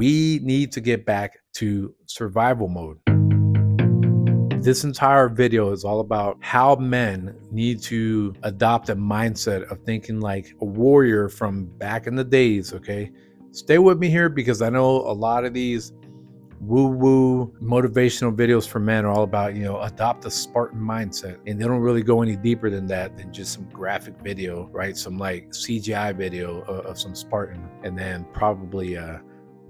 We need to get back to survival mode. This entire video is all about how men need to adopt a mindset of thinking like a warrior from back in the days, okay? Stay with me here because I know a lot of these woo-woo motivational videos for men are all about, adopt a Spartan mindset. And they don't really go any deeper than that, than just some graphic video, right? Some like CGI video of some Spartan, and then probably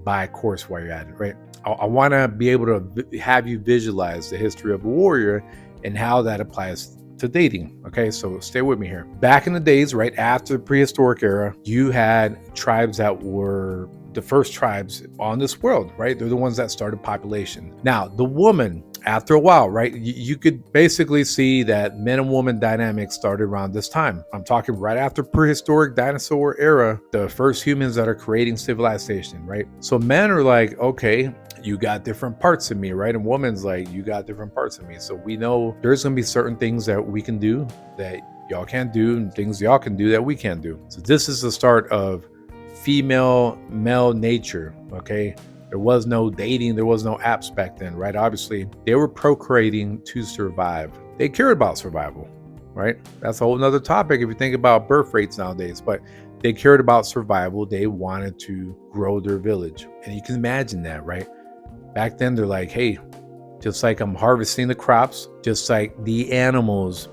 buy a course while you're at it, right? I want to be able to have you visualize the history of a warrior and how that applies to dating. Okay, so stay with me here. Back in the days, right after the prehistoric era, you had tribes that were the first tribes on this world, right? They're the ones that started population. Now, the woman, after a while, right, you could basically see that men and woman dynamics started around this time. I'm talking right after prehistoric dinosaur era, the first humans that are creating civilization, right? So men are like, okay, you got different parts of me, right? And woman's like, you got different parts of me. So we know there's gonna be certain things that we can do that y'all can't do, and things y'all can do that we can't do. So this is the start of female male nature. Okay, there was no dating, there was no apps back then, right? Obviously they were procreating to survive. They cared about survival, right? That's a whole nother topic if you think about birth rates nowadays, but they cared about survival. They wanted to grow their village, and you can imagine that, right? Back then they're like, hey, just like I'm harvesting the crops, just like the animals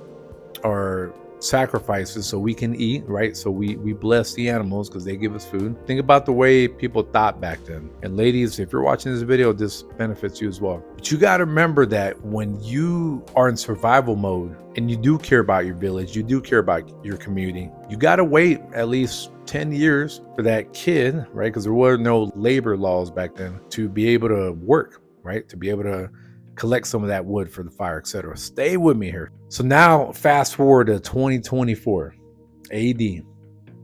are sacrifices so we can eat, right? So we bless the animals because they give us food. Think about the way people thought back then. And ladies, if you're watching this video, this benefits you as well. But you got to remember that when you are in survival mode and you do care about your village, you do care about your community, you got to wait at least 10 years for that kid, right? Because there were no labor laws back then, to be able to work, right? To be able to collect some of that wood for the fire, etc. Stay with me here. So now fast forward to 2024 AD,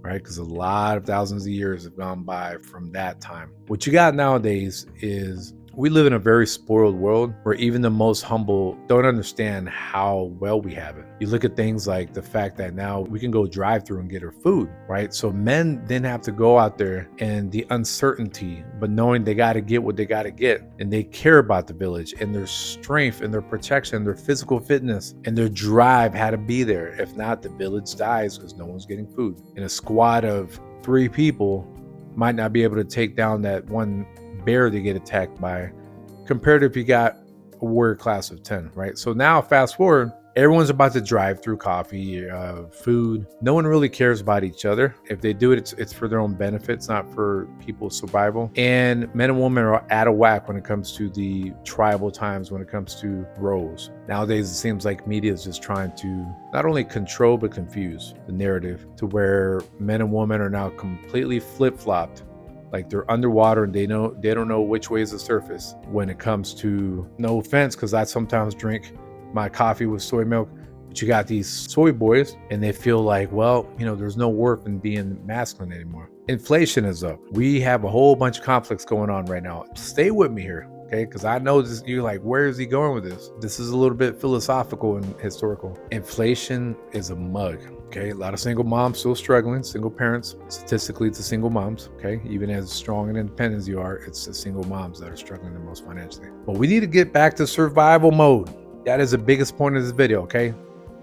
right? Because a lot of thousands of years have gone by from that time. What you got nowadays is we live in a very spoiled world where even the most humble don't understand how well we have it. You look at things like the fact that now we can go drive through and get our food, right? So men didn't have to go out there and the uncertainty, but knowing they got to get what they got to get, and they care about the village and their strength and their protection, their physical fitness and their drive had to be there. If not, the village dies because no one's getting food. And a squad of 3 people might not be able to take down that one bear they get attacked by, compared to if you got a warrior class of 10, right? So now fast forward, everyone's about to drive through coffee, food. No one really cares about each other. If they do it, it's for their own benefits, not for people's survival. And men and women are out of whack when it comes to the tribal times, when it comes to roles. Nowadays, it seems like media is just trying to not only control, but confuse the narrative to where men and women are now completely flip-flopped. Like they're underwater and they don't know which way is the surface when it comes to, no offense, because I sometimes drink my coffee with soy milk, but you got these soy boys and they feel like, well, there's no worth in being masculine anymore. Inflation is up. We have a whole bunch of conflicts going on right now. Stay with me here, okay? Because I know this, you're like, where is he going with this? This is a little bit philosophical and historical. Inflation is a mug. Okay, a lot of single moms still struggling, single parents. Statistically, it's the single moms, okay? Even as strong and independent as you are, it's the single moms that are struggling the most financially. But we need to get back to survival mode. That is the biggest point of this video, okay?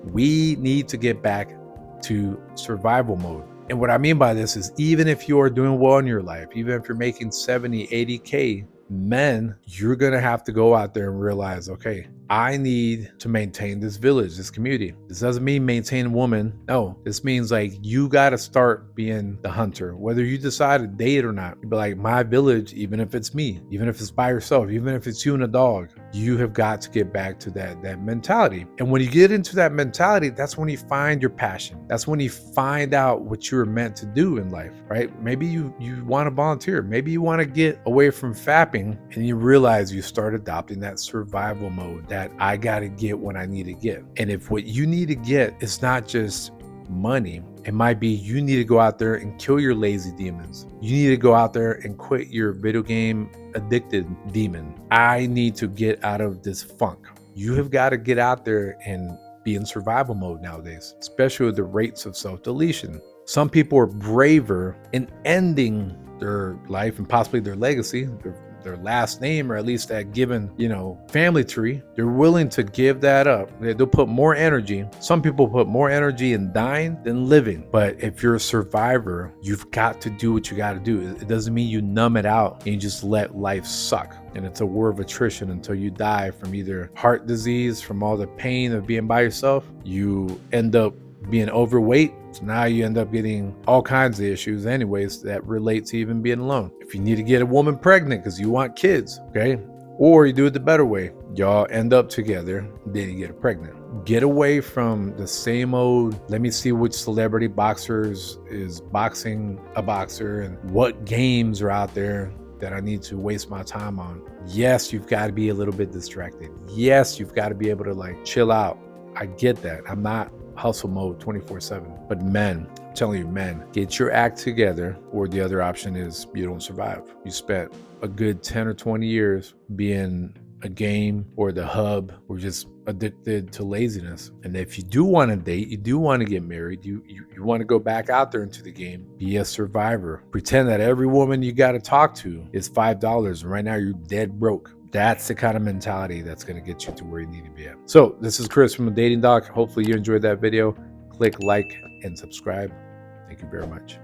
We need to get back to survival mode. And what I mean by this is, even if you are doing well in your life, even if you're making 70, 80K, men, you're gonna have to go out there and realize, okay, I need to maintain this village, this community. This doesn't mean maintain a woman. No, this means like you got to start being the hunter, whether you decide to date or not. But like my village, even if it's me, even if it's by yourself, even if it's you and a dog, you have got to get back to that mentality. And when you get into that mentality, that's when you find your passion. That's when you find out what you're meant to do in life, right? Maybe you want to volunteer. Maybe you want to get away from fapping, and you realize you start adopting that survival mode, that I got to get what I need to get. And if what you need to get is not just money, it might be you need to go out there and kill your lazy demons. You need to go out there and quit your video game addicted demon. I need to get out of this funk. You have got to get out there and be in survival mode nowadays, especially with the rates of self-deletion. Some people are braver in ending their life and possibly their legacy, their last name, or at least that given, family tree. They're willing to give that up. They'll put more energy. Some people put more energy in dying than living. But if you're a survivor, you've got to do what you got to do. It doesn't mean you numb it out and you just let life suck. And it's a war of attrition until you die from either heart disease, from all the pain of being by yourself. You end up being overweight. So now you end up getting all kinds of issues anyways that relate to even being alone. If you need to get a woman pregnant because you want kids, okay? Or you do it the better way. Y'all end up together, then you get her pregnant. Get away from the same old, let me see which celebrity boxers is boxing a boxer and what games are out there that I need to waste my time on. Yes, you've got to be a little bit distracted. Yes, you've got to be able to chill out. I get that. I'm not hustle mode 24/7. But men, I'm telling you, men, get your act together, or the other option is you don't survive. You spent a good 10 or 20 years being a game or the hub, or just addicted to laziness. And if you do want to date, you do want to get married, you want to go back out there into the game, be a survivor. Pretend that every woman you got to talk to is $5 and right now you're dead broke. That's the kind of mentality that's going to get you to where you need to be at. So this is Chris from The Dating Doc. Hopefully you enjoyed that video. Click like and subscribe. Thank you very much.